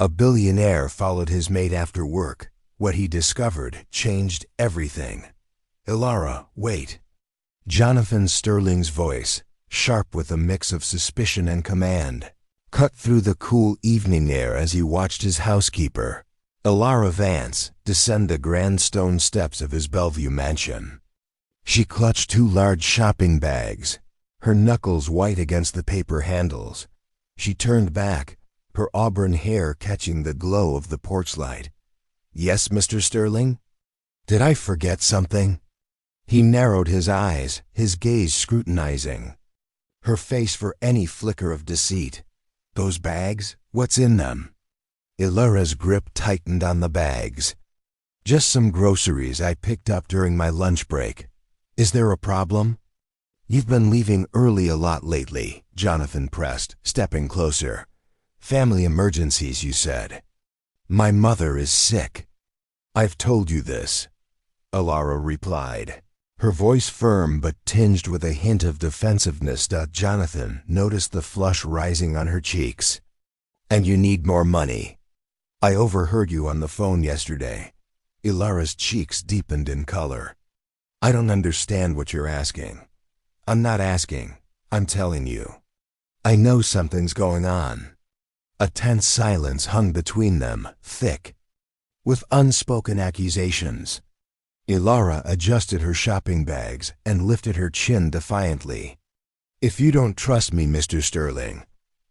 A billionaire followed his mate after work. What he discovered changed everything. Elara, wait. Jonathan Sterling's voice, sharp with a mix of suspicion and command, cut through the cool evening air as he watched his housekeeper, Elara Vance, descend the grand stone steps of his Bellevue mansion. She clutched two large shopping bags, her knuckles white against the paper handles. She turned back, her auburn hair catching the glow of the porch light. "Yes, Mr. Sterling? Did I forget something?" He narrowed his eyes, his gaze scrutinizing her face for any flicker of deceit. "Those bags? What's in them?" Elara's grip tightened on the bags. "Just some groceries I picked up during my lunch break. Is there a problem?" "You've been leaving early a lot lately," Jonathan pressed, stepping closer. "Family emergencies, you said." "My mother is sick." "I've told you this," Elara replied, her voice firm but tinged with a hint of defensiveness. Jonathan noticed the flush rising on her cheeks. "And you need more money. I overheard you on the phone yesterday." Elara's cheeks deepened in color. "I don't understand what you're asking." "I'm not asking. I'm telling you. I know something's going on." A tense silence hung between them, thick with unspoken accusations. Elara adjusted her shopping bags and lifted her chin defiantly. "If you don't trust me, Mr. Sterling,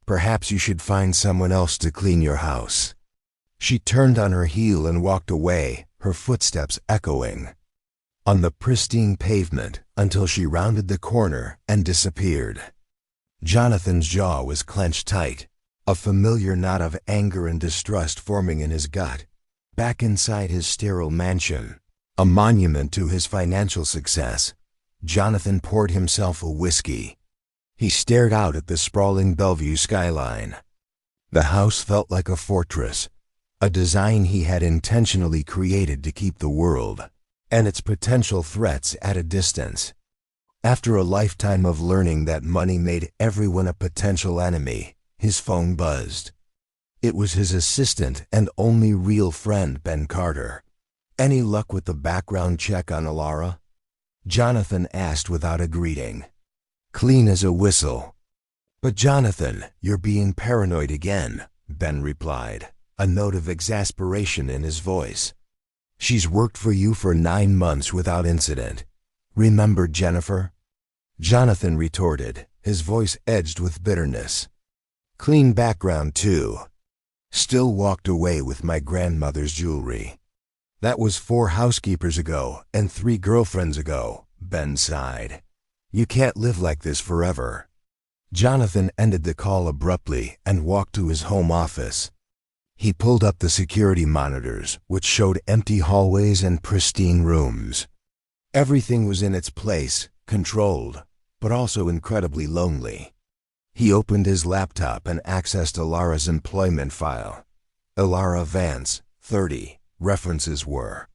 perhaps you should find someone else to clean your house." She turned on her heel and walked away, her footsteps echoing on the pristine pavement until she rounded the corner and disappeared. Jonathan's jaw was clenched tight, a familiar knot of anger and distrust forming in his gut. Back inside his sterile mansion, a monument to his financial success, Jonathan poured himself a whiskey. He stared out at the sprawling Bellevue skyline. The house felt like a fortress, a design he had intentionally created to keep the world and its potential threats at a distance. After a lifetime of learning that money made everyone a potential enemy, his phone buzzed. It was his assistant and only real friend, Ben Carter. "Any luck with the background check on Elara?" Jonathan asked without a greeting. "Clean as a whistle." "But Jonathan, you're being paranoid again," Ben replied, a note of exasperation in his voice. "She's worked for you for 9 months without incident. Remember Jennifer?" Jonathan retorted, his voice edged with bitterness. "Clean background too. Still walked away with my grandmother's jewelry." "That was 4 housekeepers ago and 3 girlfriends ago," Ben sighed. "You can't live like this forever." Jonathan ended the call abruptly and walked to his home office. He pulled up the security monitors, which showed empty hallways and pristine rooms. Everything was in its place, controlled, but also incredibly lonely. He opened his laptop and accessed Elara's employment file. Elara Vance, 30, references were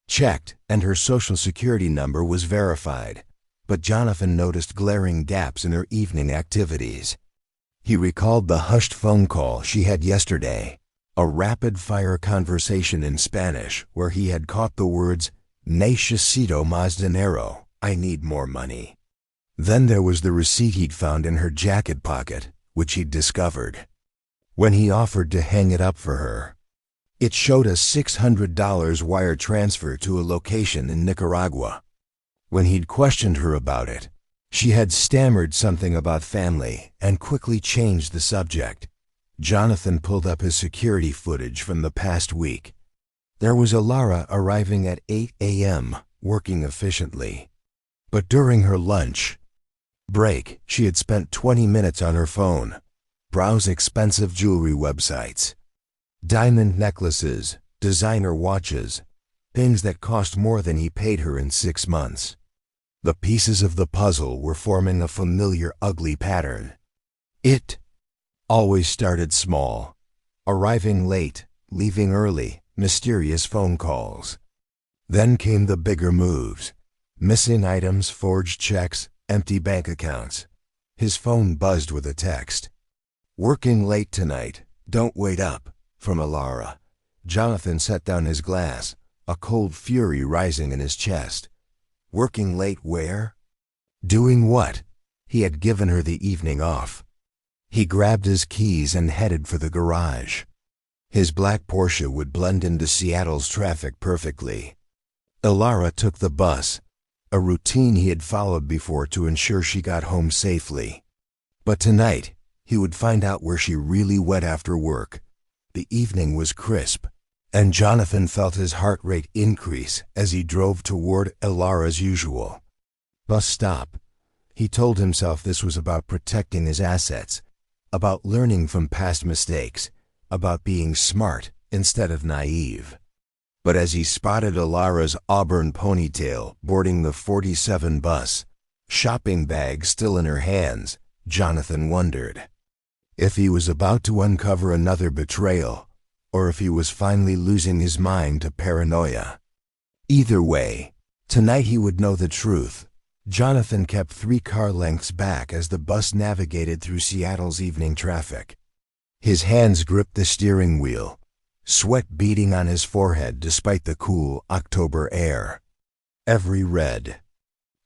checked, and her social security number was verified. But Jonathan noticed glaring gaps in her evening activities. He recalled the hushed phone call she had yesterday, a rapid-fire conversation in Spanish where he had caught the words, "Necesito más dinero," I need more money. Then there was the receipt he'd found in her jacket pocket, which he'd discovered. When he offered to hang it up for her, it showed a $600 wire transfer to a location in Nicaragua. When he'd questioned her about it, she had stammered something about family and quickly changed the subject. Jonathan pulled up his security footage from the past week. There was Elara arriving at 8 a.m., working efficiently. But during her lunch break, she had spent 20 minutes on her phone, browse expensive jewelry websites, diamond necklaces, designer watches, things that cost more than he paid her in 6 months. The pieces of the puzzle were forming a familiar ugly pattern. It always started small, arriving late, leaving early, mysterious phone calls. Then came the bigger moves, missing items, forged checks, empty bank accounts. His phone buzzed with a text. "Working late tonight, don't wait up, from Elara. Jonathan set down his glass, a cold fury rising in his chest. Working late where? Doing what? He had given her the evening off. He grabbed his keys and headed for the garage. His black Porsche would blend into Seattle's traffic perfectly. Elara took the bus, a routine he had followed before to ensure she got home safely. But tonight, he would find out where she really went after work. The evening was crisp, and Jonathan felt his heart rate increase as he drove toward Elara's usual bus stop. He told himself this was about protecting his assets, about learning from past mistakes, about being smart instead of naive. But as he spotted Elara's auburn ponytail boarding the 47 bus, shopping bag still in her hands, Jonathan wondered if he was about to uncover another betrayal, or if he was finally losing his mind to paranoia. Either way, tonight he would know the truth. Jonathan kept 3 car lengths back as the bus navigated through Seattle's evening traffic. His hands gripped the steering wheel, sweat beading on his forehead despite the cool October air. Every red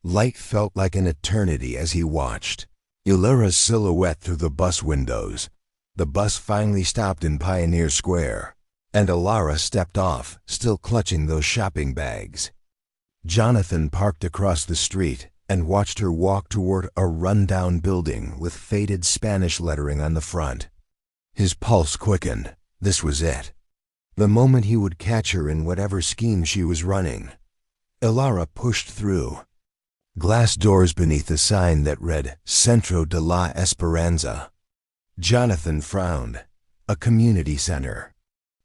light felt like an eternity as he watched Elara's silhouette through the bus windows. The bus finally stopped in Pioneer Square, and Elara stepped off, still clutching those shopping bags. Jonathan parked across the street and watched her walk toward a run-down building with faded Spanish lettering on the front. His pulse quickened. This was it. The moment he would catch her in whatever scheme she was running. Elara pushed through. Glass doors beneath a sign that read Centro de la Esperanza. Jonathan frowned. A community center.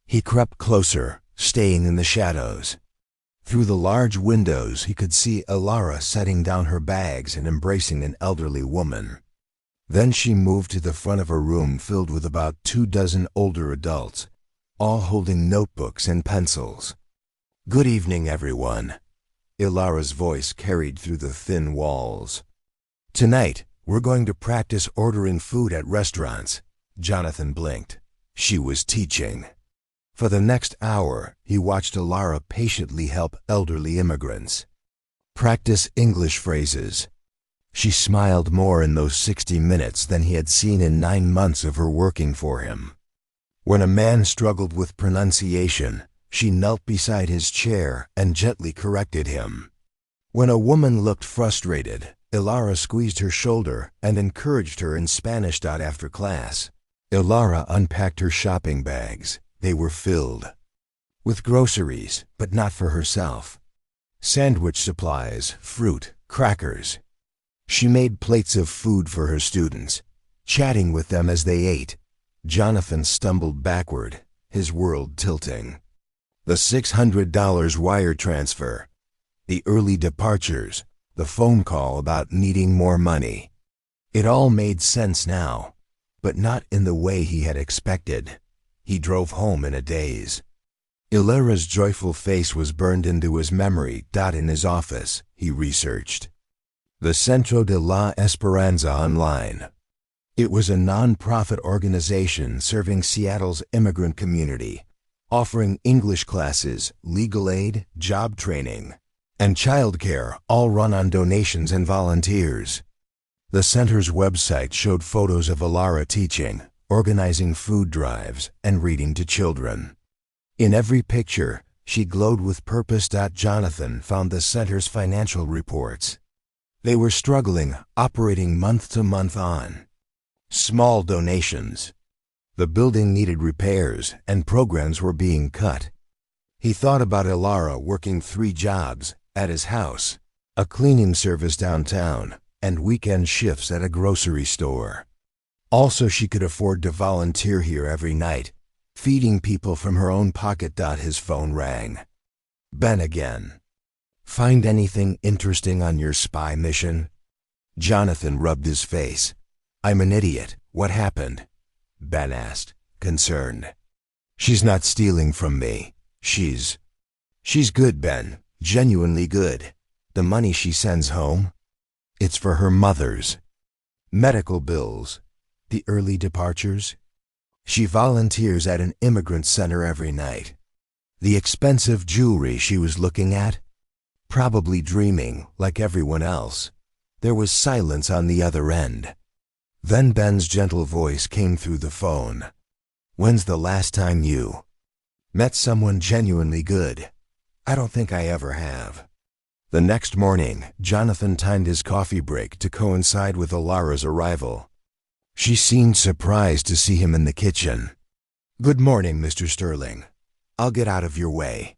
He crept closer, staying in the shadows. Through the large windows he could see Elara setting down her bags and embracing an elderly woman. Then she moved to the front of a room filled with about 24 older adults, all holding notebooks and pencils. "Good evening, everyone." Elara's voice carried through the thin walls. "Tonight, we're going to practice ordering food at restaurants." Jonathan blinked. She was teaching. For the next hour, he watched Elara patiently help elderly immigrants practice English phrases. She smiled more in those 60 minutes than he had seen in 9 months of her working for him. When a man struggled with pronunciation, she knelt beside his chair and gently corrected him. When a woman looked frustrated, Elara squeezed her shoulder and encouraged her in Spanish. After class, Elara unpacked her shopping bags. They were filled with groceries, but not for herself. Sandwich supplies, fruit, crackers. She made plates of food for her students, chatting with them as they ate. Jonathan stumbled backward, his world tilting. The $600 wire transfer, the early departures, the phone call about needing more money. It all made sense now, but not in the way he had expected. He drove home in a daze. Elara's joyful face was burned into his memory. In his office, he researched the Centro de la Esperanza online. It was a non-profit organization serving Seattle's immigrant community, offering English classes, legal aid, job training, and childcare, all run on donations and volunteers. The center's website showed photos of Elara teaching, organizing food drives, and reading to children. In every picture, she glowed with purpose. Jonathan found the center's financial reports. They were struggling, operating month to month on small donations. The building needed repairs, and programs were being cut. He thought about Elara working 3 jobs, at his house, a cleaning service downtown, and weekend shifts at a grocery store. Also, she could afford to volunteer here every night, feeding people from her own pocket. His phone rang. Ben again. "Find anything interesting on your spy mission?" Jonathan rubbed his face. "I'm an idiot. What happened?" Ben asked, concerned. "She's not stealing from me. She's good, Ben. Genuinely good. The money she sends home, it's for her mother's medical bills, the early departures." She volunteers at an immigrant center every night. The expensive jewelry she was looking at? Probably dreaming, like everyone else. There was silence on the other end. Then Ben's gentle voice came through the phone. "When's the last time you met someone genuinely good?" "I don't think I ever have." The next morning, Jonathan timed his coffee break to coincide with Elara's arrival. She seemed surprised to see him in the kitchen. "Good morning, Mr. Sterling. I'll get out of your way.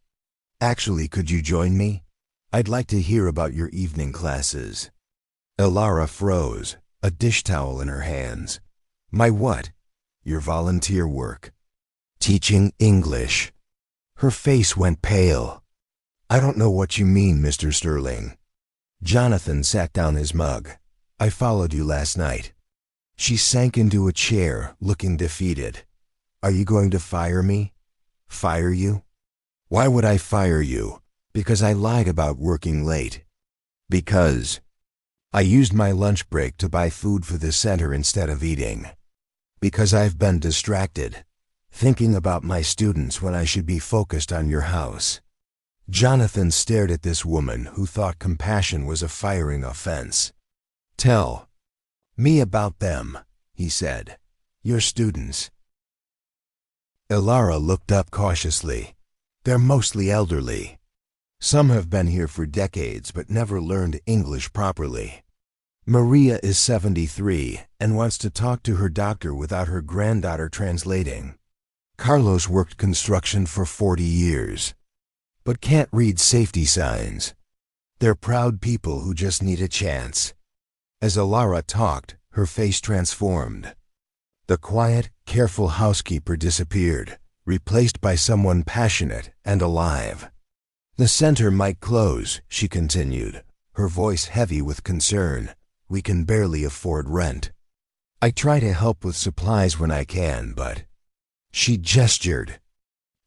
Actually, could you join me? I'd like to hear about your evening classes." Elara froze, a dish towel in her hands. "My what?" "Your volunteer work. Teaching English." Her face went pale. "I don't know what you mean, Mr. Sterling." Jonathan sat down his mug. "I followed you last night." She sank into a chair, looking defeated. "Are you going to fire me?" "Fire you? Why would I fire you? Because I lied about working late. Because I used my lunch break to buy food for the center instead of eating. Because I've been distracted, thinking about my students when I should be focused on your house." Jonathan stared at this woman who thought compassion was a firing offense. "Tell me about them," he said. "Your students." Elara looked up cautiously. "They're mostly elderly. Some have been here for decades but never learned English properly. Maria is 73 and wants to talk to her doctor without her granddaughter translating. Carlos worked construction for 40 years, but can't read safety signs. They're proud people who just need a chance." As Elara talked, her face transformed. The quiet, careful housekeeper disappeared, replaced by someone passionate and alive. "The center might close," she continued, her voice heavy with concern. "We can barely afford rent. I try to help with supplies when I can, but—" She gestured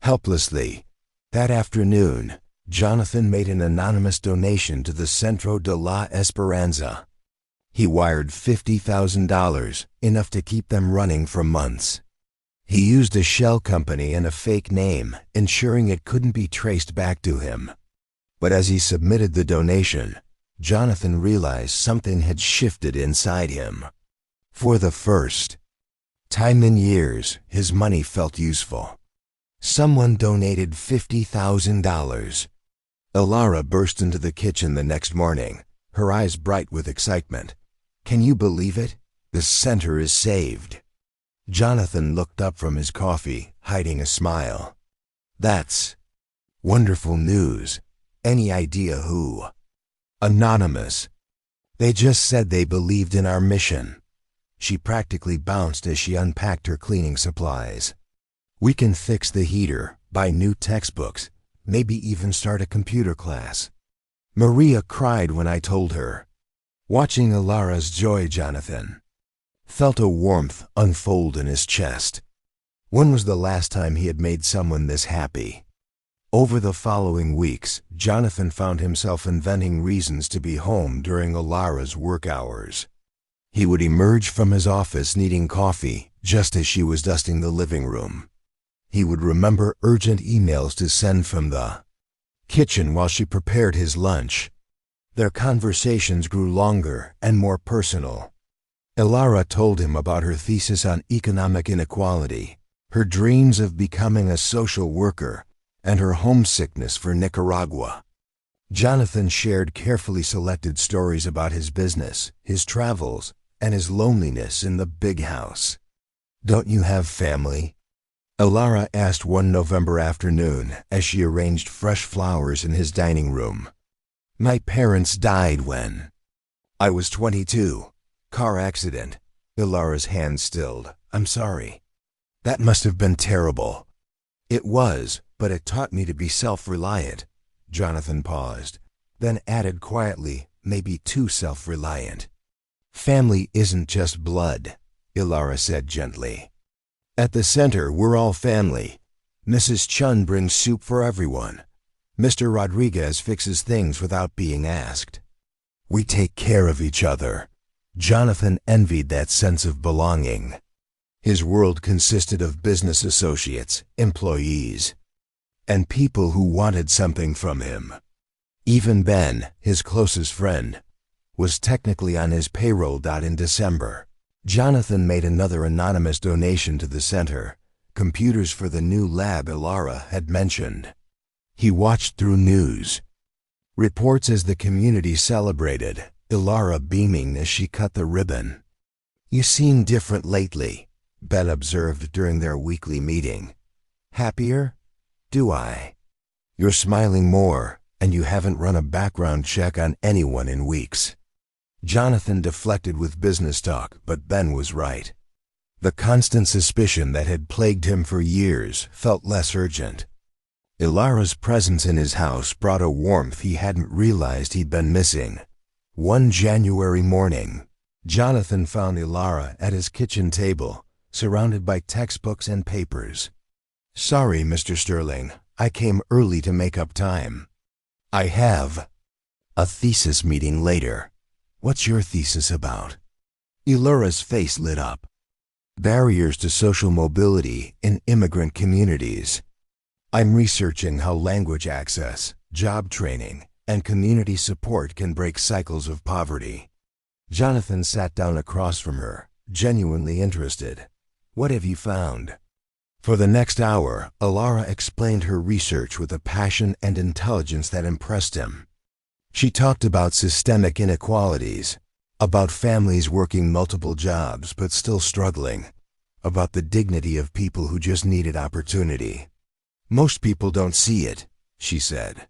helplessly. That afternoon, Jonathan made an anonymous donation to the Centro de la Esperanza. He wired $50,000, enough to keep them running for months. He used a shell company and a fake name, ensuring it couldn't be traced back to him. But as he submitted the donation, Jonathan realized something had shifted inside him. For the first time in years, his money felt useful. Someone donated $50,000. Elara burst into the kitchen the next morning, her eyes bright with excitement. "Can you believe it? The center is saved." Jonathan looked up from his coffee, hiding a smile. "That's wonderful news. Any idea who?" "Anonymous. They just said they believed in our mission." She practically bounced as she unpacked her cleaning supplies. "We can fix the heater, buy new textbooks, maybe even start a computer class." Maria cried when I told her. Watching Elara's joy, Jonathan felt a warmth unfold in his chest. When was the last time he had made someone this happy? Over the following weeks, Jonathan found himself inventing reasons to be home during Elara's work hours. He would emerge from his office needing coffee just as she was dusting the living room. He would remember urgent emails to send from the kitchen while she prepared his lunch. Their conversations grew longer and more personal. Elara told him about her thesis on economic inequality, her dreams of becoming a social worker, and her homesickness for Nicaragua. Jonathan shared carefully selected stories about his business, his travels, and his loneliness in the big house. "Don't you have family?" Elara asked one November afternoon as she arranged fresh flowers in his dining room. "My parents died when I was 22. Car accident." Elara's hand stilled. "I'm sorry." "That must have been terrible." "It was, but it taught me to be self-reliant." Jonathan paused, then added quietly, maybe too self-reliant. "Family isn't just blood," Elara said gently. "At the center, we're all family. Mrs. Chun brings soup for everyone. Mr. Rodriguez fixes things without being asked. We take care of each other." Jonathan envied that sense of belonging. His world consisted of business associates, employees, and people who wanted something from him. Even Ben, his closest friend, was technically on his payroll. In December, Jonathan made another anonymous donation to the center, computers for the new lab Elara had mentioned. He watched through news reports as the community celebrated, Elara beaming as she cut the ribbon. "You seem different lately," Ben observed during their weekly meeting. "Happier? Do I? You're smiling more, and you haven't run a background check on anyone in weeks." Jonathan deflected with business talk, but Ben was right. The constant suspicion that had plagued him for years felt less urgent. Elara's presence in his house brought a warmth he hadn't realized he'd been missing. One January morning, Jonathan found Elara at his kitchen table, surrounded by textbooks and papers. "Sorry, Mr. Sterling, I came early to make up time. I have a thesis meeting later." "What's your thesis about?" Elara's face lit up. "Barriers to social mobility in immigrant communities. I'm researching how language access, job training, and community support can break cycles of poverty." Jonathan sat down across from her, genuinely interested. "What have you found?" For the next hour, Elara explained her research with a passion and intelligence that impressed him. She talked about systemic inequalities, about families working multiple jobs but still struggling, about the dignity of people who just needed opportunity. "Most people don't see it," she said.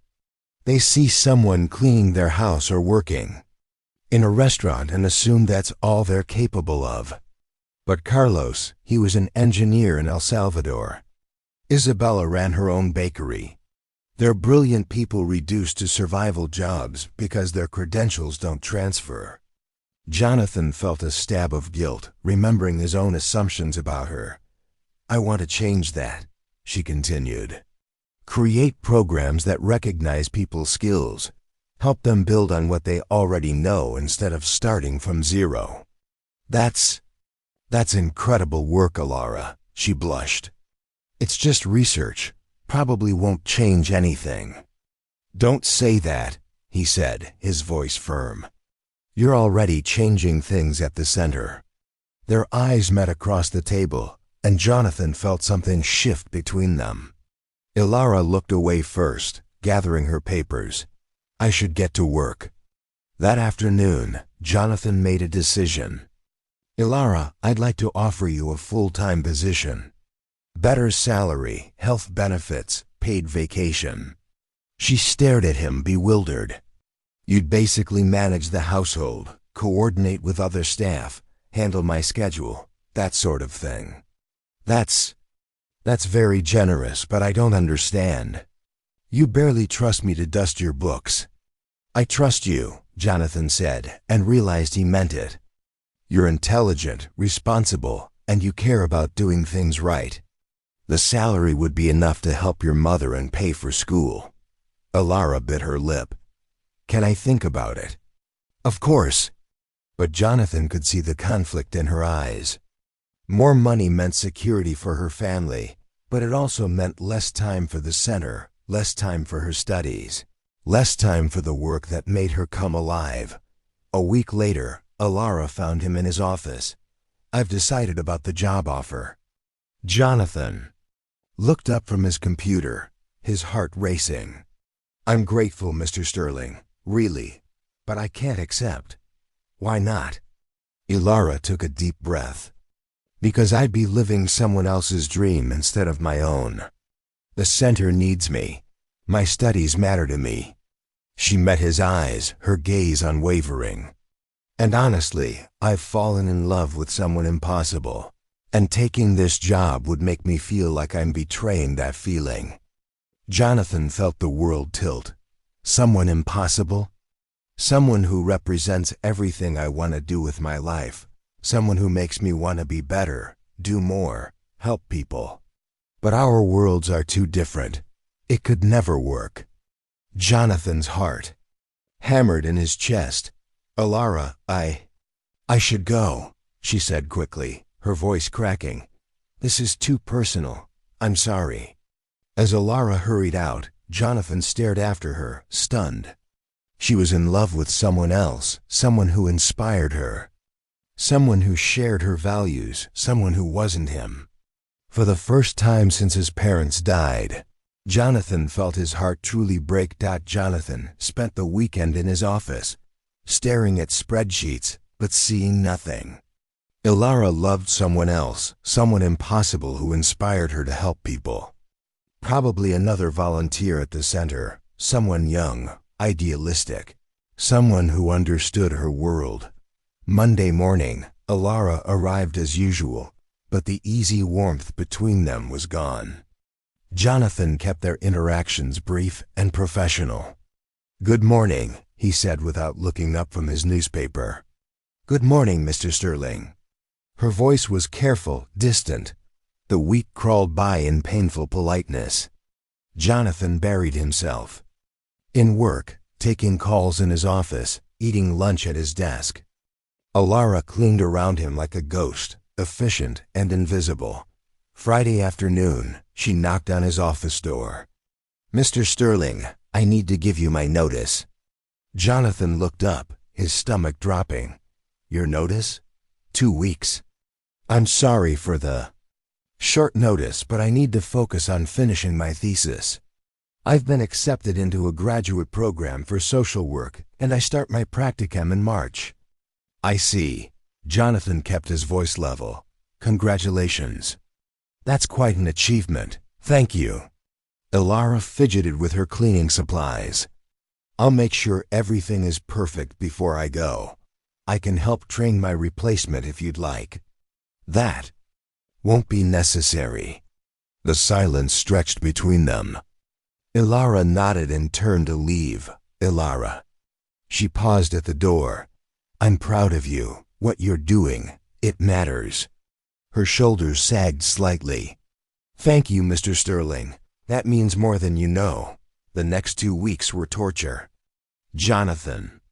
"They see someone cleaning their house or working in a restaurant and assume that's all they're capable of. But Carlos, he was an engineer in El Salvador. Isabella ran her own bakery. They're brilliant people reduced to survival jobs because their credentials don't transfer." Jonathan felt a stab of guilt, remembering his own assumptions about her. "I want to change that," she continued. "Create programs that recognize people's skills, help them build on what they already know instead of starting from zero." That's incredible work, Elara," she blushed. "It's just research. Probably won't change anything." "Don't say that," he said, his voice firm. "You're already changing things at the center." Their eyes met across the table, and Jonathan felt something shift between them. Elara looked away first, gathering her papers. "I should get to work." That afternoon, Jonathan made a decision. "Elara, I'd like to offer you a full-time position. Better salary, health benefits, paid vacation." She stared at him, bewildered. "You'd basically manage the household, coordinate with other staff, handle my schedule, that sort of thing." That's very generous, but I don't understand." "You barely trust me to dust your books." "I trust you," Jonathan said, and realized he meant it. "You're intelligent, responsible, and you care about doing things right. The salary would be enough to help your mother and pay for school." Elara bit her lip. "Can I think about it?" "Of course." But Jonathan could see the conflict in her eyes. More money meant security for her family, but it also meant less time for the center, less time for her studies, less time for the work that made her come alive. A week later, Elara found him in his office. "I've decided about the job offer." Jonathan looked up from his computer, his heart racing. "I'm grateful, Mr. Sterling, really, but I can't accept." "Why not?" Elara took a deep breath. "Because I'd be living someone else's dream instead of my own. The center needs me. My studies matter to me." She met his eyes, her gaze unwavering. "And honestly, I've fallen in love with someone impossible, and taking this job would make me feel like I'm betraying that feeling." Jonathan felt the world tilt. Someone impossible? Someone who represents everything I want to do with my life. Someone who makes me want to be better, do more, help people. But our worlds are too different. It could never work. Jonathan's heart hammered in his chest. "Elara, I should go," she said quickly, her voice cracking. "This is too personal. I'm sorry." As Elara hurried out, Jonathan stared after her, stunned. She was in love with someone else, someone who inspired her. Someone who shared her values, someone who wasn't him. For the first time since his parents died, Jonathan felt his heart truly break. Jonathan spent the weekend in his office, staring at spreadsheets, but seeing nothing. Elara loved someone else, someone impossible who inspired her to help people. Probably another volunteer at the center, someone young, idealistic, someone who understood her world. Monday morning, Elara arrived as usual, but the easy warmth between them was gone. Jonathan kept their interactions brief and professional. "Good morning," he said without looking up from his newspaper. "Good morning, Mr. Sterling." Her voice was careful, distant. The week crawled by in painful politeness. Jonathan buried himself. In work, taking calls in his office, eating lunch at his desk. Elara clinged around him like a ghost, efficient and invisible. Friday afternoon, she knocked on his office door. "Mr. Sterling, I need to give you my notice." Jonathan looked up, his stomach dropping. "Your notice?" 2 weeks. "I'm sorry for the short notice, but I need to focus on finishing my thesis. I've been accepted into a graduate program for social work, and I start my practicum in March." "I see." Jonathan kept his voice level. "Congratulations. That's quite an achievement. Thank you." Elara fidgeted with her cleaning supplies. "I'll make sure everything is perfect before I go. I can help train my replacement if you'd like." "That won't be necessary." The silence stretched between them. Elara nodded and turned to leave. "Elara." She paused at the door. "I'm proud of you. What you're doing, it matters." Her shoulders sagged slightly. "Thank you, Mr. Sterling. That means more than you know." The next 2 weeks were torture. Jonathan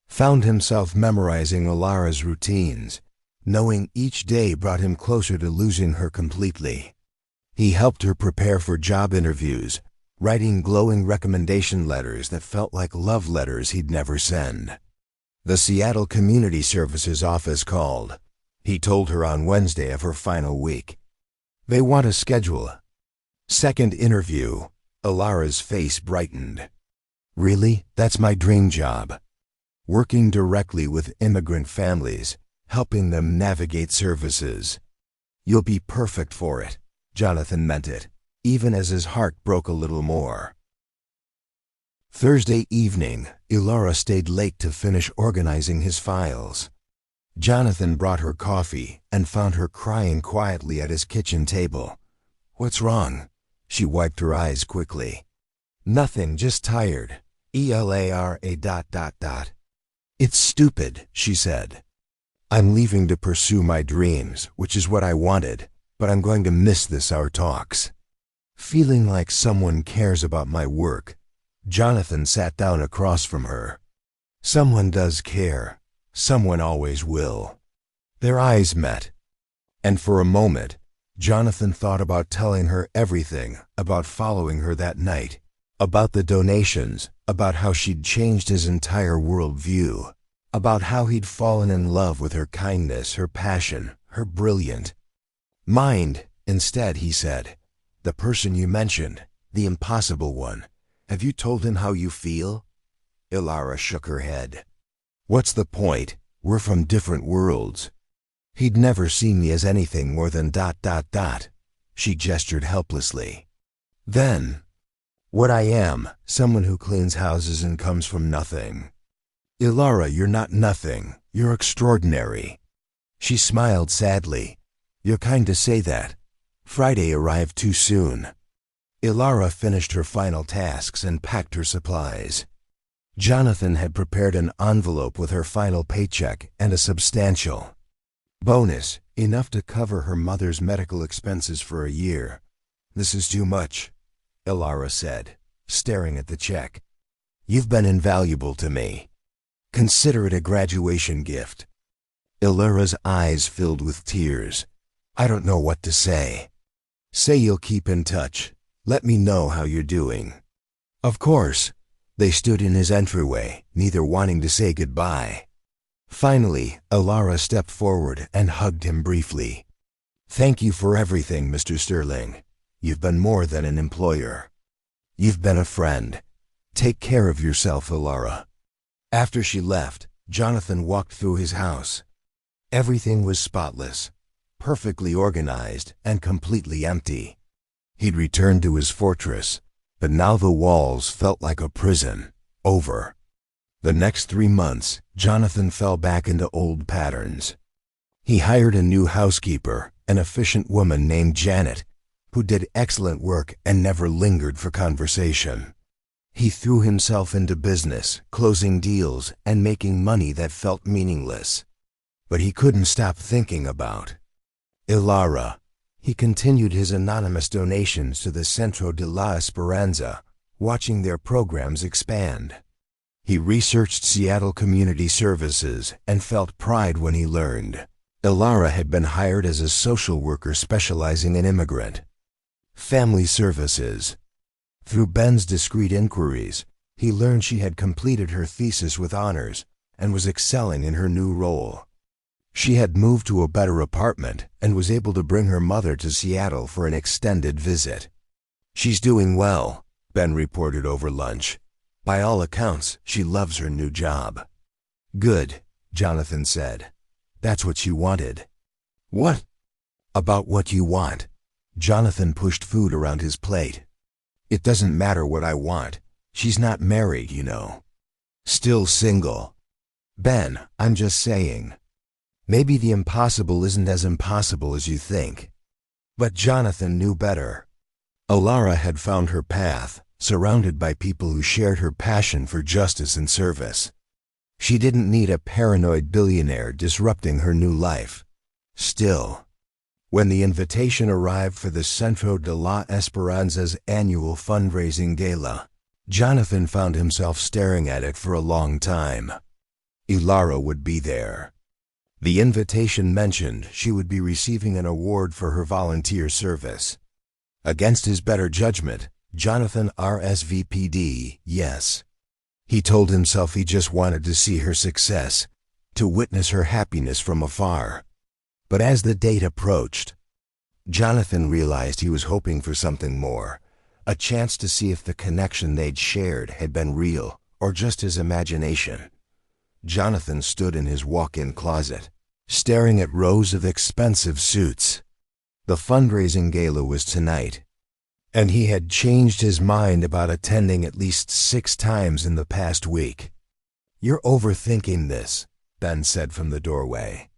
found himself memorizing Elara's routines, knowing each day brought him closer to losing her completely. He helped her prepare for job interviews, writing glowing recommendation letters that felt like love letters he'd never send. The Seattle Community Services office called. He told her on Wednesday of her final week. "They want to schedule a second interview." Elara's face brightened. "Really? That's my dream job. Working directly with immigrant families, helping them navigate services." "You'll be perfect for it." Jonathan meant it, even as his heart broke a little more. Thursday evening, Elara stayed late to finish organizing his files. Jonathan brought her coffee and found her crying quietly at his kitchen table. "What's wrong?" She wiped her eyes quickly. "Nothing, just tired. Elara ... "It's stupid," she said. "I'm leaving to pursue my dreams, which is what I wanted, but I'm going to miss our talks. Feeling like someone cares about my work." Jonathan sat down across from her. "Someone does care. Someone always will." Their eyes met, and for a moment, Jonathan thought about telling her everything, about following her that night, about the donations, about how she'd changed his entire worldview, about how he'd fallen in love with her kindness, her passion, her brilliant mind. Instead, he said, "The person you mentioned, the impossible one, have you told him how you feel?" Elara shook her head. "What's the point? We're from different worlds. He'd never seen me as anything more than ... She gestured helplessly. "Then, what I am, someone who cleans houses and comes from nothing." "Elara, you're not nothing. You're extraordinary." She smiled sadly. "You're kind to say that." Friday arrived too soon. Elara finished her final tasks and packed her supplies. Jonathan had prepared an envelope with her final paycheck and a substantial bonus, enough to cover her mother's medical expenses for a year. "This is too much," Elara said, staring at the check. "You've been invaluable to me. Consider it a graduation gift." Elara's eyes filled with tears. I don't know what to say. Say you'll keep in touch. Let me know how you're doing. Of course. They stood in his entryway, neither wanting to say goodbye. Finally, Elara stepped forward and hugged him briefly. Thank you for everything, Mr. Sterling. You've been more than an employer. You've been a friend. Take care of yourself, Elara. After she left, Jonathan walked through his house. Everything was spotless, perfectly organized, and completely empty. He'd returned to his fortress, but now the walls felt like a prison. Over. The next 3 months, Jonathan fell back into old patterns. He hired a new housekeeper, an efficient woman named Janet, who did excellent work and never lingered for conversation. He threw himself into business, closing deals and making money that felt meaningless. But he couldn't stop thinking about Elara. He continued his anonymous donations to the Centro de la Esperanza, watching their programs expand. He researched Seattle Community Services and felt pride when he learned Elara had been hired as a social worker specializing in immigrant family services. Through Ben's discreet inquiries, he learned she had completed her thesis with honors and was excelling in her new role. She had moved to a better apartment and was able to bring her mother to Seattle for an extended visit. She's doing well, Ben reported over lunch. By all accounts, she loves her new job. Good, Jonathan said. That's what you wanted. What? About what you want. Jonathan pushed food around his plate. It doesn't matter what I want. She's not married, you know. Still single. Ben, I'm just saying. Maybe the impossible isn't as impossible as you think. But Jonathan knew better. Elara had found her path, surrounded by people who shared her passion for justice and service. She didn't need a paranoid billionaire disrupting her new life. Still, when the invitation arrived for the Centro de la Esperanza's annual fundraising gala, Jonathan found himself staring at it for a long time. Elara would be there. The invitation mentioned she would be receiving an award for her volunteer service. Against his better judgment, Jonathan RSVP'd yes. He told himself he just wanted to see her success, to witness her happiness from afar. But as the date approached, Jonathan realized he was hoping for something more, a chance to see if the connection they'd shared had been real or just his imagination. Jonathan stood in his walk-in closet, staring at rows of expensive suits. The fundraising gala was tonight, and he had changed his mind about attending at least 6 times in the past week. You're overthinking this, Ben said from the doorway.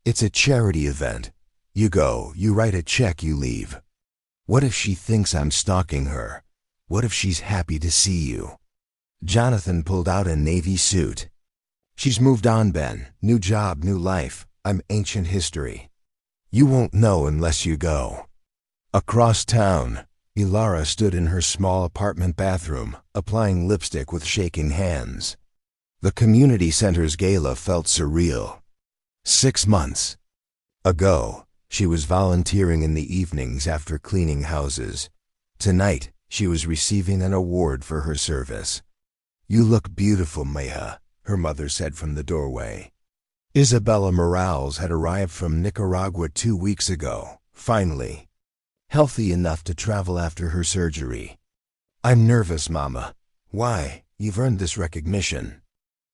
It's a charity event. You go, you write a check, you leave. What if she thinks I'm stalking her? What if she's happy to see you? Jonathan pulled out a navy suit. She's moved on, Ben. New job, new life. I'm ancient history. You won't know unless you go. Across town, Elara stood in her small apartment bathroom, applying lipstick with shaking hands. The community center's gala felt surreal. 6 months ago, she was volunteering in the evenings after cleaning houses. Tonight, she was receiving an award for her service. You look beautiful, Meha, her mother said from the doorway. Isabella Morales had arrived from Nicaragua 2 weeks ago, finally. Healthy enough to travel after her surgery. I'm nervous, Mama. Why? You've earned this recognition.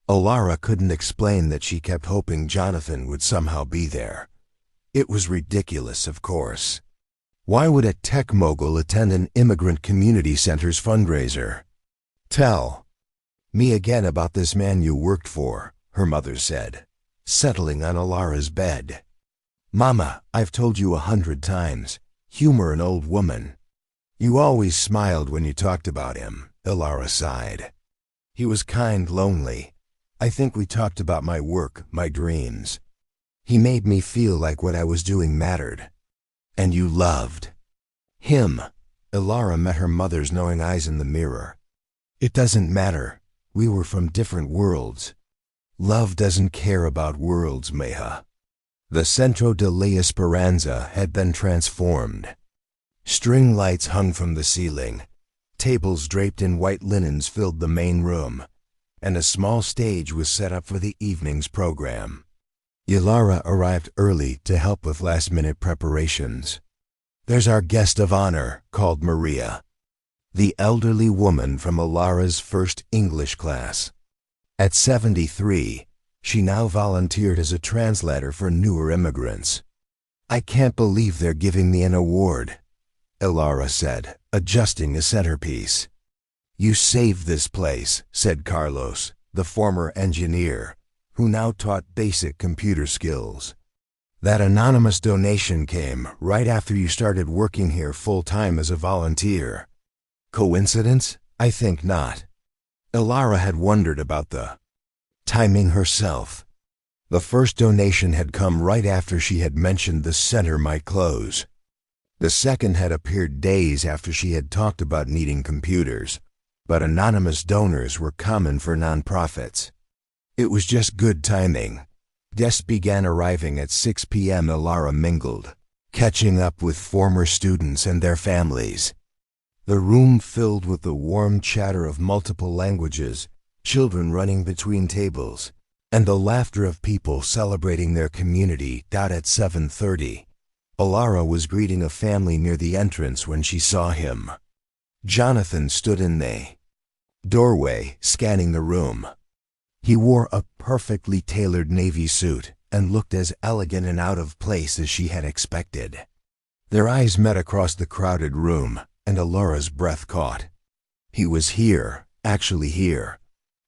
Elara couldn't explain that she kept hoping Jonathan would somehow be there. It was ridiculous, of course. Why would a tech mogul attend an immigrant community center's fundraiser? Tell me again about this man you worked for, her mother said, settling on Elara's bed. Mama, I've told you 100 times. Humor an old woman. You always smiled when you talked about him, Elara sighed. He was kind, lonely. I think we talked about my work, my dreams. He made me feel like what I was doing mattered. And you loved him. Elara met her mother's knowing eyes in the mirror. It doesn't matter. We were from different worlds. Love doesn't care about worlds, Meha. The Centro de la Esperanza had been transformed. String lights hung from the ceiling, tables draped in white linens filled the main room, and a small stage was set up for the evening's program. Elara arrived early to help with last-minute preparations. "There's our guest of honor," called Maria, the elderly woman from Elara's first English class. At 73, she now volunteered as a translator for newer immigrants. "I can't believe they're giving me an award," Elara said, adjusting a centerpiece. "You saved this place," said Carlos, the former engineer, who now taught basic computer skills. "That anonymous donation came right after you started working here full-time as a volunteer. Coincidence? I think not." Elara had wondered about the timing herself. The first donation had come right after she had mentioned the center might close. The second had appeared days after she had talked about needing computers, but anonymous donors were common for nonprofits. It was just good timing. Guests began arriving at 6 p.m. Elara mingled, catching up with former students and their families. The room filled with the warm chatter of multiple languages, children running between tables, and the laughter of people celebrating their community. At 7:30, Elara was greeting a family near the entrance when she saw him. Jonathan stood in the doorway, scanning the room. He wore a perfectly tailored navy suit and looked as elegant and out of place as she had expected. Their eyes met across the crowded room, and Elara's breath caught. He was here, actually here.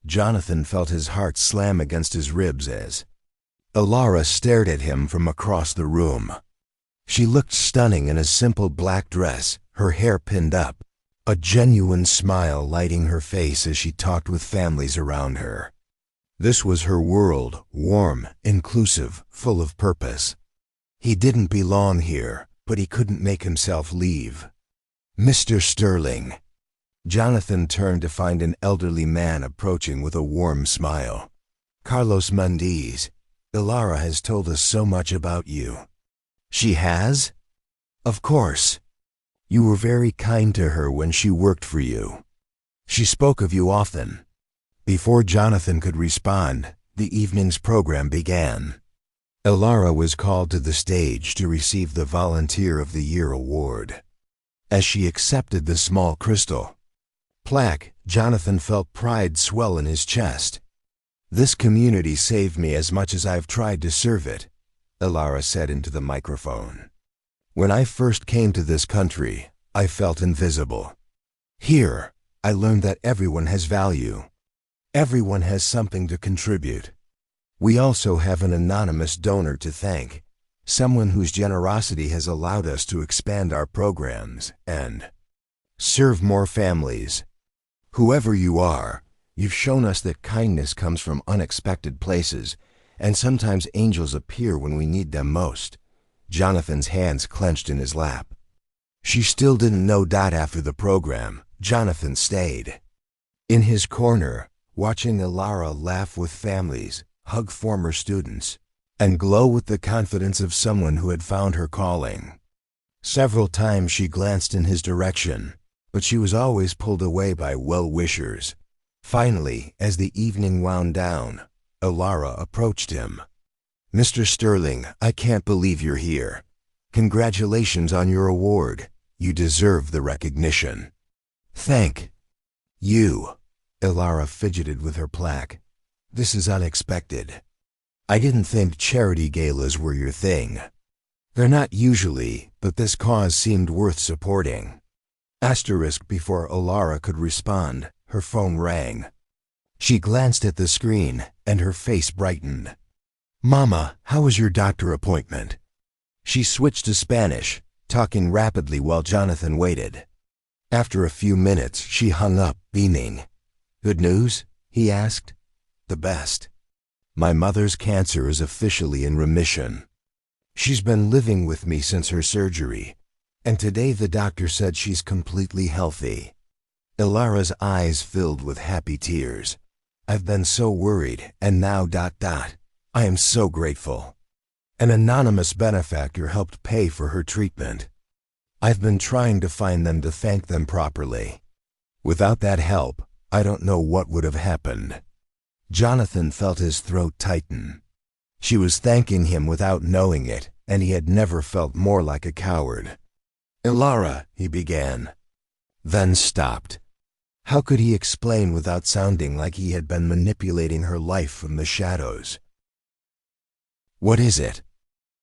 Jonathan felt his heart slam against his ribs as Elara stared at him from across the room. She looked stunning in a simple black dress, her hair pinned up, a genuine smile lighting her face as she talked with families around her. This was her world, warm, inclusive, full of purpose. He didn't belong here, but he couldn't make himself leave. "Mr. Sterling." Jonathan turned to find an elderly man approaching with a warm smile. "Carlos Mendez, Elara has told us so much about you." "She has?" "Of course. You were very kind to her when she worked for you. She spoke of you often." Before Jonathan could respond, the evening's program began. Elara was called to the stage to receive the Volunteer of the Year award. As she accepted the small crystal plaque, Jonathan felt pride swell in his chest. "This community saved me as much as I've tried to serve it," Elara said into the microphone. "When I first came to this country, I felt invisible. Here, I learned that everyone has value. Everyone has something to contribute. We also have an anonymous donor to thank, someone whose generosity has allowed us to expand our programs and serve more families. Whoever you are, you've shown us that kindness comes from unexpected places, and sometimes angels appear when we need them most." Jonathan's hands clenched in his lap. She still didn't know. After the program, Jonathan stayed in his corner, watching Elara laugh with families, hug former students, and glow with the confidence of someone who had found her calling. Several times she glanced in his direction, but she was always pulled away by well-wishers. Finally, as the evening wound down, Elara approached him. "Mr. Sterling, I can't believe you're here. Congratulations on your award. You deserve the recognition." "Thank you." Elara fidgeted with her plaque. "This is unexpected. I didn't think charity galas were your thing." "They're not usually, but this cause seemed worth supporting." Before Elara could respond, her phone rang. She glanced at the screen, and her face brightened. "Mama, how was your doctor appointment?" She switched to Spanish, talking rapidly while Jonathan waited. After a few minutes, she hung up, beaming. "Good news?" he asked. "The best. My mother's cancer is officially in remission. She's been living with me since her surgery, and today the doctor said she's completely healthy." Elara's eyes filled with happy tears. "I've been so worried, and now ... I am so grateful." An anonymous benefactor helped pay for her treatment. I've been trying to find them to thank them properly. Without that help, I don't know what would have happened. Jonathan felt his throat tighten. She was thanking him without knowing it, and he had never felt more like a coward. "Elara," he began, then stopped. How could he explain without sounding like he had been manipulating her life from the shadows? "What is it?"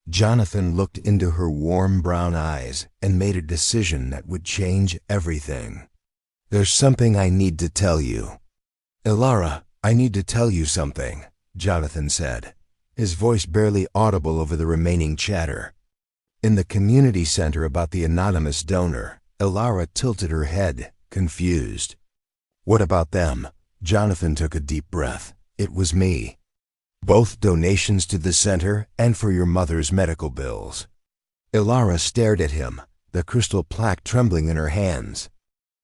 Jonathan looked into her warm brown eyes and made a decision that would change everything. "There's something I need to tell you." "Elara, I need to tell you something," Jonathan said, his voice barely audible over the remaining chatter. In the community center about the anonymous donor, Elara tilted her head, confused. "What about them?" Jonathan took a deep breath. "It was me. Both donations to the center and for your mother's medical bills." Elara stared at him, the crystal plaque trembling in her hands.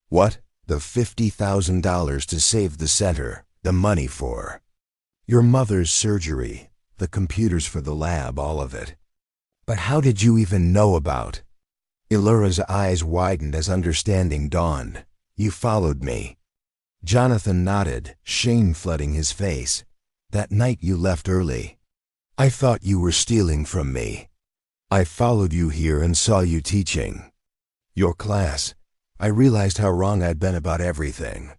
"What? The $50,000 to save the center, the money for your mother's surgery, the computers for the lab, all of it. But how did you even know about?" Elara's eyes widened as understanding dawned. "You followed me." Jonathan nodded, shame flooding his face. "That night you left early. I thought you were stealing from me. I followed you here and saw you teaching your class. I realized how wrong I'd been about everything."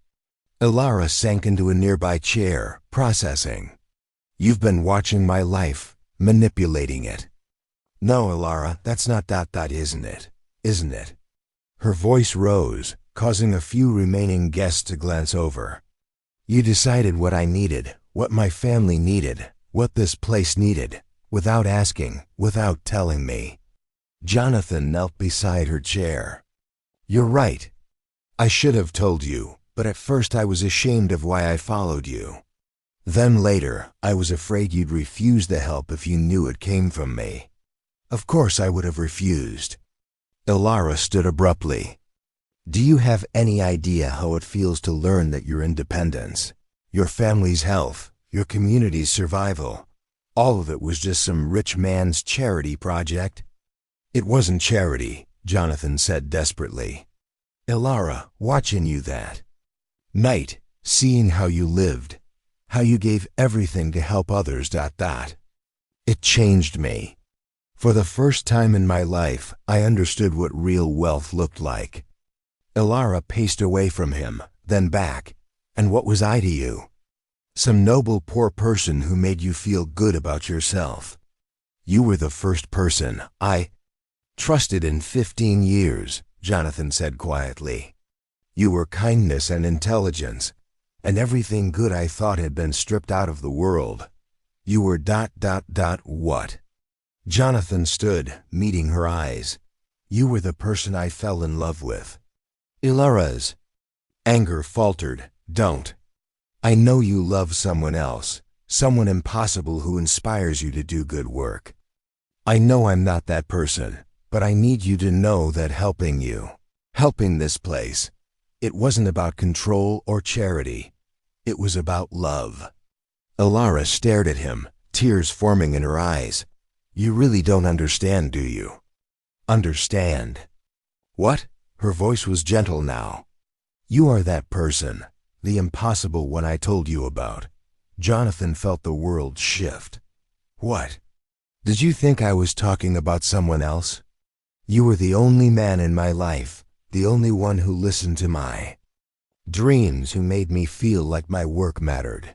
Elara sank into a nearby chair, processing. "You've been watching my life, manipulating it." "No, Elara, that's not isn't it? Isn't it?" Her voice rose, causing a few remaining guests to glance over. "You decided what I needed, what my family needed, what this place needed, without asking, without telling me." Jonathan knelt beside her chair. "You're right. I should have told you, but at first I was ashamed of why I followed you. Then later, I was afraid you'd refuse the help if you knew it came from me. Of course I would have refused." Elara stood abruptly. "Do you have any idea how it feels to learn that your independence, your family's health, your community's survival, all of it was just some rich man's charity project?" "It wasn't charity," Jonathan said desperately. "Elara, watching you that night, seeing how you lived, how you gave everything to help others, it changed me. For the first time in my life, I understood what real wealth looked like." Elara paced away from him, then back. "And what was I to you? Some noble poor person who made you feel good about yourself. You were the first person I trusted in 15 years, Jonathan said quietly. "You were kindness and intelligence, and everything good I thought had been stripped out of the world. You were what?" Jonathan stood, meeting her eyes. "You were the person I fell in love with." Elara's anger faltered. "Don't. I know you love someone else, someone impossible who inspires you to do good work. I know I'm not that person, but I need you to know that helping this place, it wasn't about control or charity. It was about love." Elara stared at him, tears forming in her eyes. "You really don't understand, do you?" "Understand? What?" Her voice was gentle now. "You are that person, the impossible one I told you about." Jonathan felt the world shift. "What? Did you think I was talking about someone else? You were the only man in my life, the only one who listened to my dreams, who made me feel like my work mattered.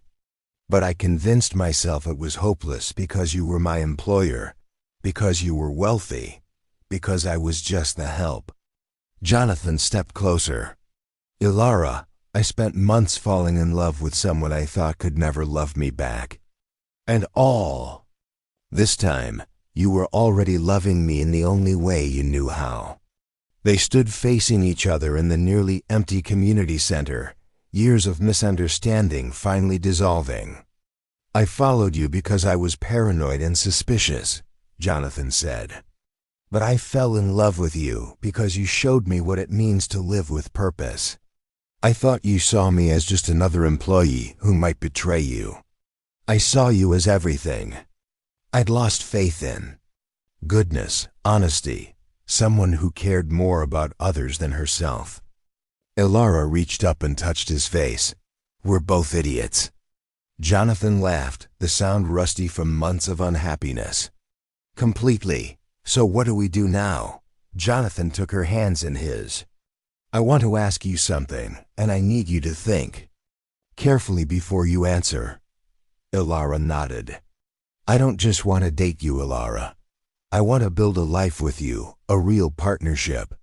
But I convinced myself it was hopeless because you were my employer, because you were wealthy, because I was just the help." Jonathan stepped closer. "Elara, I spent months falling in love with someone I thought could never love me back. And all this time, you were already loving me in the only way you knew how." They stood facing each other in the nearly empty community center, years of misunderstanding finally dissolving. "I followed you because I was paranoid and suspicious," Jonathan said. "But I fell in love with you because you showed me what it means to live with purpose. I thought you saw me as just another employee who might betray you. I saw you as everything." I'd lost faith in. Goodness, honesty, someone who cared more about others than herself. Elara reached up and touched his face. We're both idiots. Jonathan laughed, the sound rusty from months of unhappiness. Completely. So what do we do now? Jonathan took her hands in his. I want to ask you something, and I need you to think carefully before you answer. Elara nodded. I don't just want to date you, Elara. I want to build a life with you, a real partnership.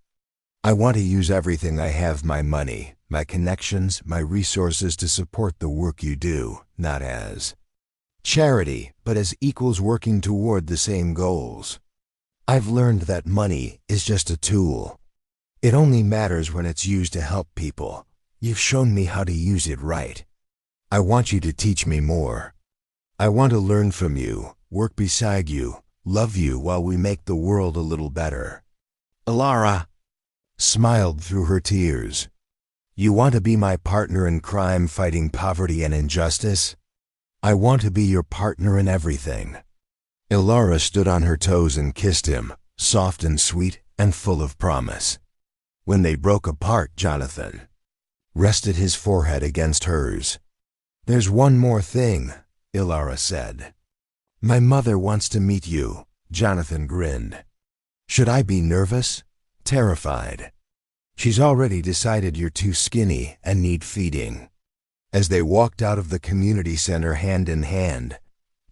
I want to use everything I have, my money, my connections, my resources to support the work you do, not as charity, but as equals working toward the same goals. I've learned that money is just a tool. It only matters when it's used to help people. You've shown me how to use it right. I want you to teach me more. I want to learn from you, work beside you, love you while we make the world a little better. Elara smiled through her tears. You want to be my partner in crime, fighting poverty and injustice? I want to be your partner in everything. Elara stood on her toes and kissed him, soft and sweet and full of promise. When they broke apart, Jonathan rested his forehead against hers. There's one more thing, Elara said. My mother wants to meet you. Jonathan grinned. Should I be nervous? Terrified? She's already decided you're too skinny and need feeding. As they walked out of the community center hand in hand,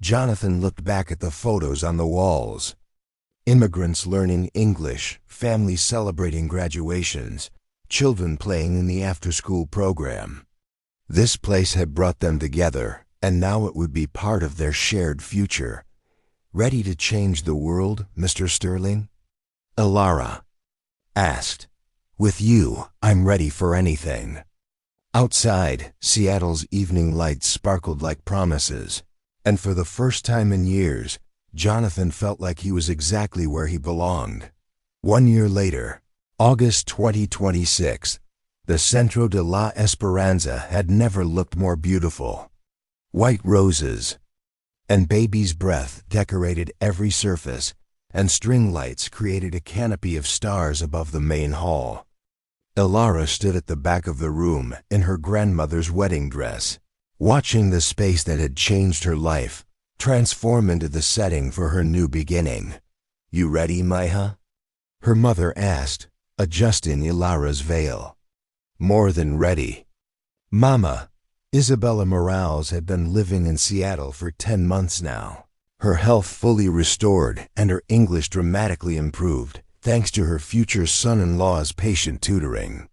Jonathan looked back at the photos on the walls. Immigrants learning English, families celebrating graduations, children playing in the after-school program. This place had brought them together, and now it would be part of their shared future. Ready to change the world, Mr. Sterling? Elara asked. With you, I'm ready for anything. Outside, Seattle's evening lights sparkled like promises, and for the first time in years, Jonathan felt like he was exactly where he belonged. 1 year later, August 2026, the Centro de la Esperanza had never looked more beautiful. White roses and baby's breath decorated every surface, and string lights created a canopy of stars above the main hall. Elara stood at the back of the room in her grandmother's wedding dress, watching the space that had changed her life transform into the setting for her new beginning. You ready, Maiha? Her mother asked, adjusting Elara's veil. More than ready. Mama, Isabella Morales had been living in Seattle for 10 months now. Her health fully restored and her English dramatically improved, thanks to her future son-in-law's patient tutoring.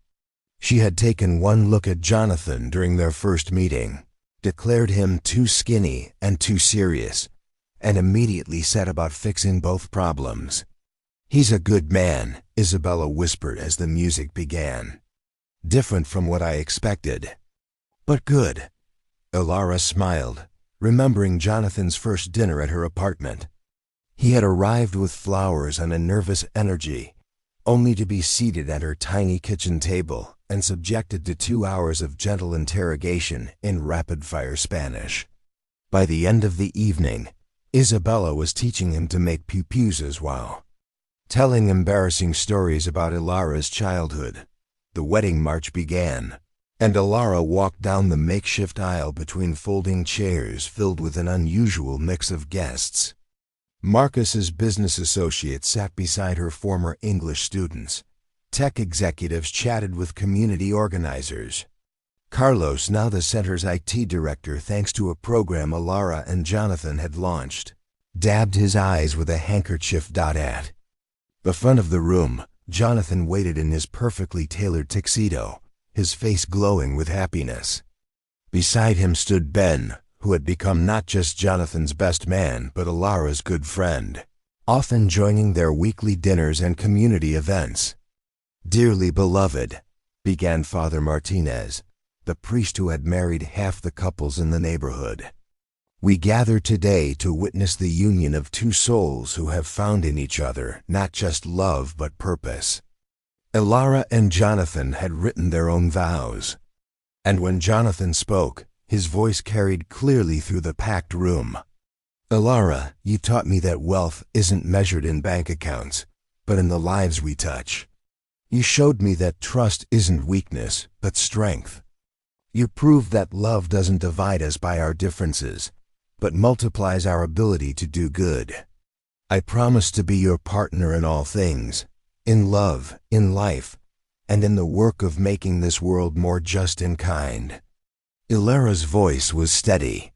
She had taken one look at Jonathan during their first meeting, declared him too skinny and too serious, and immediately set about fixing both problems. He's a good man, Isabella whispered as the music began. Different from what I expected, but good. Elara smiled, remembering Jonathan's first dinner at her apartment. He had arrived with flowers and a nervous energy, only to be seated at her tiny kitchen table and subjected to 2 hours of gentle interrogation in rapid-fire Spanish. By the end of the evening, Isabella was teaching him to make pupusas while telling embarrassing stories about Elara's childhood. The wedding march began, and Elara walked down the makeshift aisle between folding chairs filled with an unusual mix of guests. Marcus's business associate sat beside her former English students. Tech executives chatted with community organizers. Carlos, now the center's IT director thanks to a program Elara and Jonathan had launched, dabbed his eyes with a handkerchief. At the front of the room, Jonathan waited in his perfectly tailored tuxedo, his face glowing with happiness. Beside him stood Ben, who had become not just Jonathan's best man but Elara's good friend, often joining their weekly dinners and community events. Dearly beloved, began Father Martinez, the priest who had married half the couples in the neighborhood. We gather today to witness the union of two souls who have found in each other not just love but purpose. Elara and Jonathan had written their own vows, and when Jonathan spoke, his voice carried clearly through the packed room. Elara, you taught me that wealth isn't measured in bank accounts, but in the lives we touch. You showed me that trust isn't weakness, but strength. You proved that love doesn't divide us by our differences, but multiplies our ability to do good. I promise to be your partner in all things, in love, in life, and in the work of making this world more just and kind. Elara's voice was steady.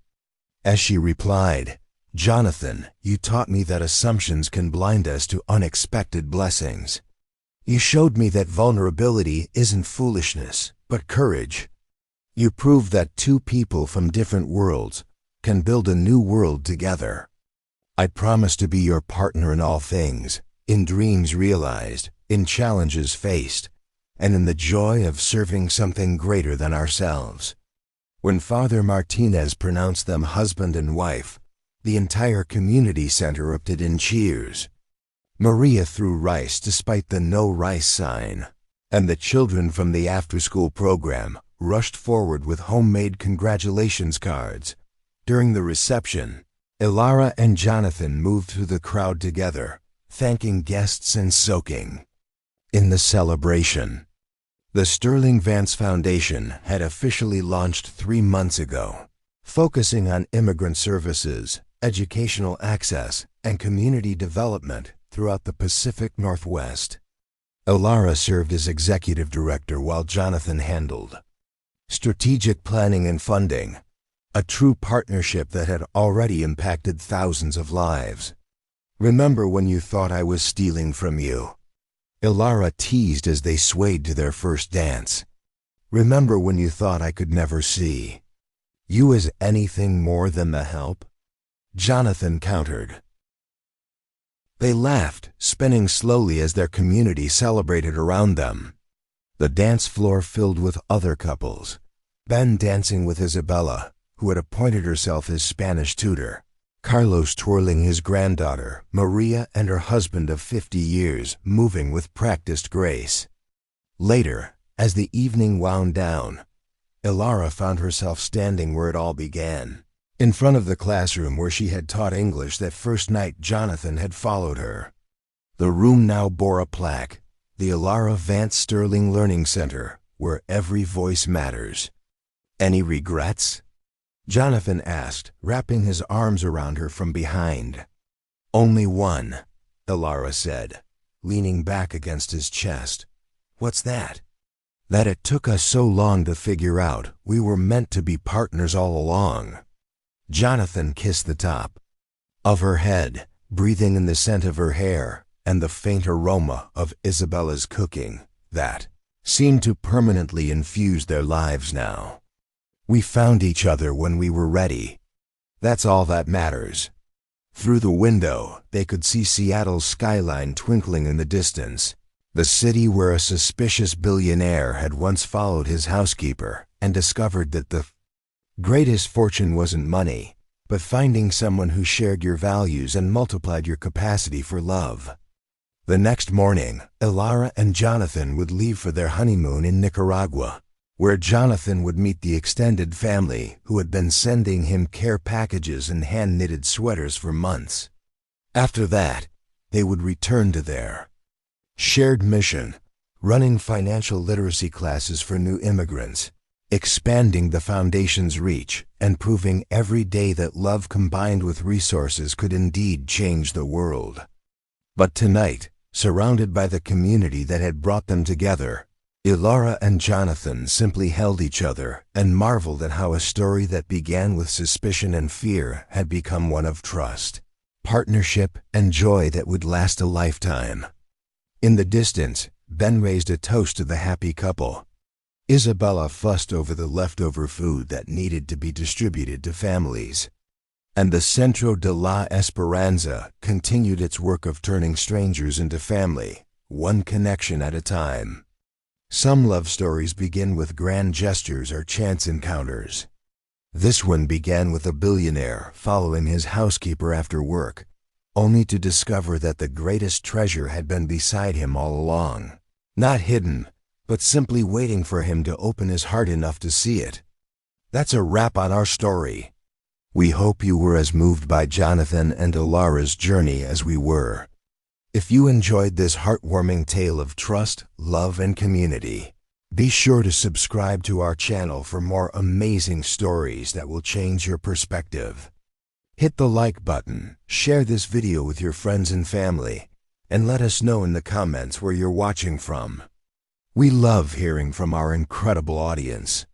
As she replied, Jonathan, you taught me that assumptions can blind us to unexpected blessings. You showed me that vulnerability isn't foolishness, but courage. You proved that two people from different worlds can build a new world together. I promise to be your partner in all things, in dreams realized, in challenges faced, and in the joy of serving something greater than ourselves. When Father Martinez pronounced them husband and wife, the entire community center erupted in cheers. Maria threw rice despite the no rice sign, and the children from the after-school program rushed forward with homemade congratulations cards. During the reception, Elara and Jonathan moved through the crowd together, thanking guests and soaking in the celebration. The Sterling Vance Foundation had officially launched 3 months ago, focusing on immigrant services, educational access, and community development throughout the Pacific Northwest. Elara served as executive director while Jonathan handled strategic planning and funding, a true partnership that had already impacted thousands of lives. Remember when you thought I was stealing from you? Elara teased as they swayed to their first dance. Remember when you thought I could never see you as anything more than the help? Jonathan countered. They laughed, spinning slowly as their community celebrated around them. The dance floor filled with other couples, Ben dancing with Isabella, who had appointed herself his Spanish tutor, Carlos twirling his granddaughter, Maria, and her husband of 50 years, moving with practiced grace. Later, as the evening wound down, Elara found herself standing where it all began, in front of the classroom where she had taught English that first night Jonathan had followed her. The room now bore a plaque, the Elara Vance Sterling Learning Center, where every voice matters. Any regrets? Jonathan asked, wrapping his arms around her from behind. Only one, Elara said, leaning back against his chest. What's that? That it took us so long to figure out we were meant to be partners all along. Jonathan kissed the top of her head, breathing in the scent of her hair and the faint aroma of Isabella's cooking that seemed to permanently infuse their lives now. We found each other when we were ready. That's all that matters. Through the window, they could see Seattle's skyline twinkling in the distance, the city where a suspicious billionaire had once followed his housekeeper and discovered that the greatest fortune wasn't money, but finding someone who shared your values and multiplied your capacity for love. The next morning, Elara and Jonathan would leave for their honeymoon in Nicaragua, where Jonathan would meet the extended family who had been sending him care packages and hand-knitted sweaters for months. After that, they would return to their shared mission, running financial literacy classes for new immigrants, expanding the foundation's reach, and proving every day that love combined with resources could indeed change the world. But tonight, surrounded by the community that had brought them together, Elara and Jonathan simply held each other and marveled at how a story that began with suspicion and fear had become one of trust, partnership, and joy that would last a lifetime. In the distance, Ben raised a toast to the happy couple. Isabella fussed over the leftover food that needed to be distributed to families. And the Centro de la Esperanza continued its work of turning strangers into family, one connection at a time. Some love stories begin with grand gestures or chance encounters. This one began with a billionaire following his housekeeper after work, only to discover that the greatest treasure had been beside him all along, not hidden, but simply waiting for him to open his heart enough to see it. That's a wrap on our story. We hope you were as moved by Jonathan and Elara's journey as we were. If you enjoyed this heartwarming tale of trust, love, and community, be sure to subscribe to our channel for more amazing stories that will change your perspective. Hit the like button, share this video with your friends and family, and let us know in the comments where you're watching from. We love hearing from our incredible audience.